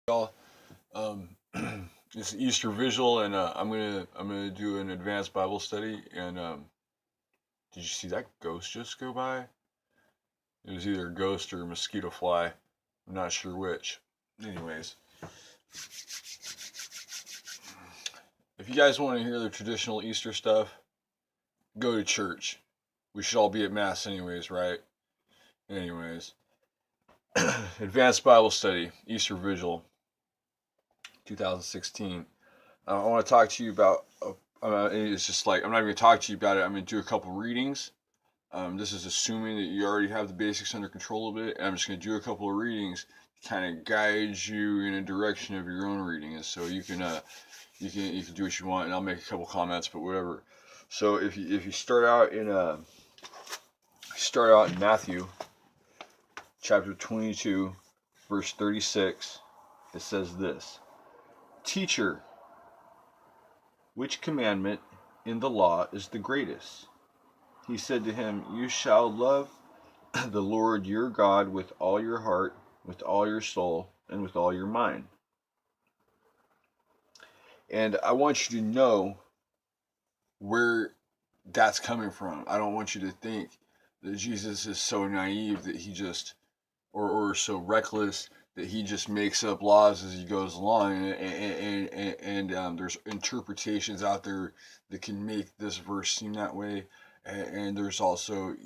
Y'all. Um, it's Easter Visual, and I'm gonna do an advanced Bible study. And did you see that ghost just go by? It was either a ghost or a mosquito fly. I'm not sure which. Anyways, if you guys want to hear the traditional Easter stuff, go to church. We should all be at mass anyways, right? Anyways, advanced Bible study, Easter Visual, 2016. I want to talk to you about. It's just like I'm not even gonna talk to you about it. I'm gonna do a couple readings. This is assuming that you already have the basics under control a bit, and I'm just gonna do a couple of readings to kind of guide you in a direction of your own reading, and so you can do what you want, and I'll make a couple comments, but whatever. So if you start out in Matthew chapter 22, verse 36, it says this: Teacher, which commandment in the law is the greatest? He said to him, You shall love the Lord your God with all your heart, with all your soul, and with all your mind. And I want you to know where that's coming from. I don't want you to think that Jesus is so naive that he just, or so reckless that he just makes up laws as he goes along, and there's interpretations out there that can make this verse seem that way, and there's also,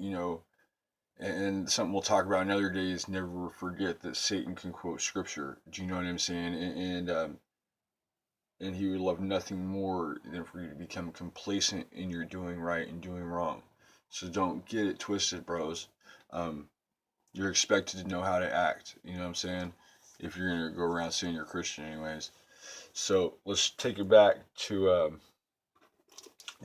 and something we'll talk about in other days, never forget that Satan can quote scripture. Do you know what I'm saying? And he would love nothing more than for you to become complacent in your doing right and doing wrong. So don't get it twisted, bros. You're expected to know how to act. You know what I'm saying? If you're gonna go around saying you're Christian, anyways. So let's take it back to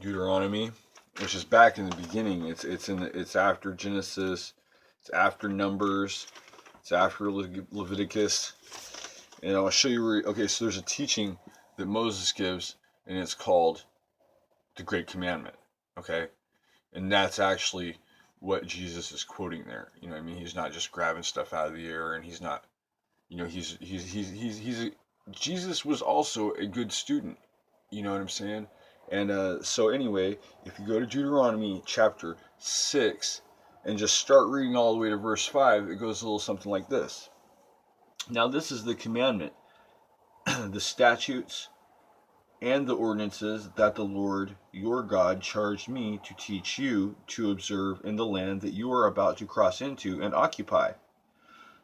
Deuteronomy, which is back in the beginning. It's after Genesis, it's after Numbers, it's after Leviticus, and I'll show you where. Okay, so there's a teaching that Moses gives, and it's called the Great Commandment. Okay, and that's actually what Jesus is quoting there. You know what I mean? He's not just grabbing stuff out of the air, and he's not. Jesus was also a good student. You know what I'm saying? And so anyway, if you go to Deuteronomy chapter 6 and just start reading all the way to verse 5, it goes a little something like this. Now this is the commandment, the statutes, and the ordinances that the Lord your God charged me to teach you to observe in the land that you are about to cross into and occupy,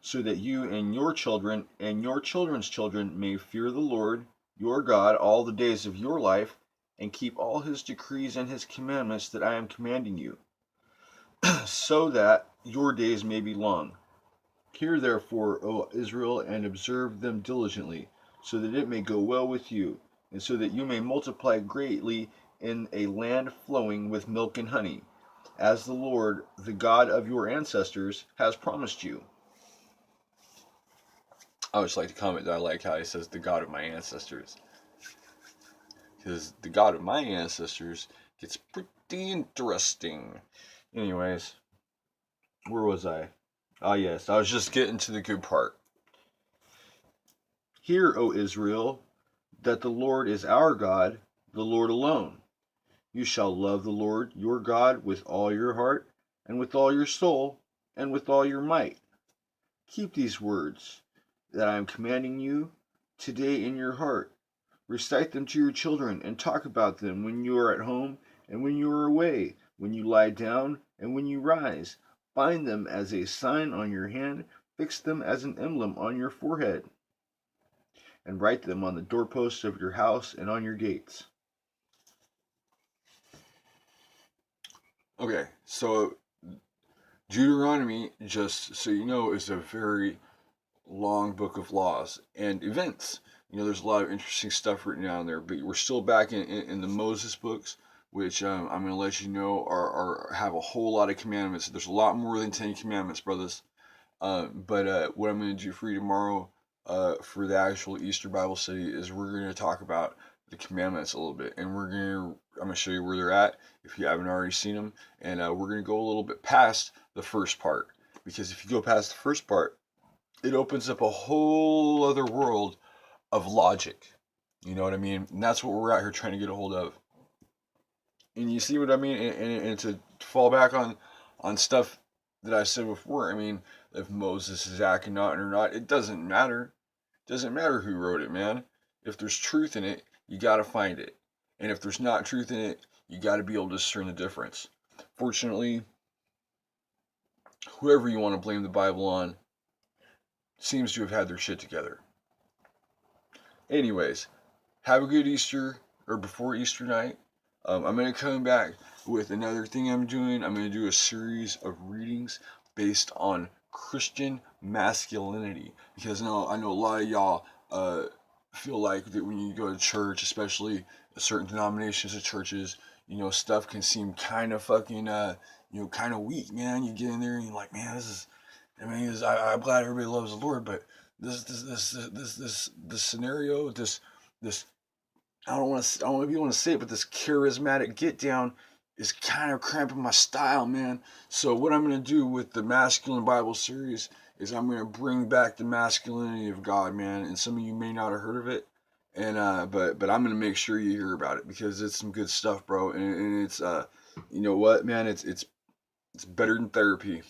so that you and your children and your children's children may fear the Lord your God all the days of your life, and keep all his decrees and his commandments that I am commanding you, so that your days may be long. Hear therefore, O Israel, and observe them diligently, so that it may go well with you, and so that you may multiply greatly in a land flowing with milk and honey, as the Lord, the God of your ancestors, has promised you. I would just like to comment that I like how he says the God of my ancestors, because the God of my ancestors gets pretty interesting. Anyways, where was I? Ah, yes, I was just getting to the good part. Hear, O Israel, that the Lord is our God, the Lord alone. You shall love the Lord your God with all your heart, and with all your soul, and with all your might. Keep these words that I am commanding you today in your heart. Recite them to your children, and talk about them when you are at home and when you are away, when you lie down and when you rise. Bind them as a sign on your hand, fix them as an emblem on your forehead, and write them on the doorposts of your house and on your gates. Okay, so Deuteronomy, just so you know, is a very long book of laws and events. There's a lot of interesting stuff written down there, but we're still back in the Moses books, which I'm going to let you know have a whole lot of commandments. There's a lot more than 10 commandments, brothers. But what I'm going to do for you tomorrow for the actual Easter Bible study is we're going to talk about the commandments a little bit, and I'm going to show you where they're at if you haven't already seen them, and we're going to go a little bit past the first part, because if you go past the first part, it opens up a whole other world of logic. You know what I mean? And that's what we're out here trying to get a hold of. And you see what I mean? And to fall back on stuff that I said before, I mean, if Moses is Akhenaten or not, it doesn't matter. It doesn't matter who wrote it, man. If there's truth in it, you got to find it. And if there's not truth in it, you got to be able to discern the difference. Fortunately, whoever you want to blame the Bible on seems to have had their shit together. Anyways, have a good Easter or before Easter night. I'm going to come back with another thing I'm doing. I'm going to do a series of readings based on Christian masculinity, because I know a lot of y'all feel like that when you go to church, especially certain denominations of churches, stuff can seem kind of fucking kind of weak, man. You get in there and you're like, man, I'm glad everybody loves the Lord, but this scenario, this I don't want to say it, but this charismatic get down is kind of cramping my style, man. So what I'm gonna do with the masculine Bible series is I'm gonna bring back the masculinity of God, man. And some of you may not have heard of it, and but I'm gonna make sure you hear about it because it's some good stuff, bro. And it's you know what, man, it's better than therapy.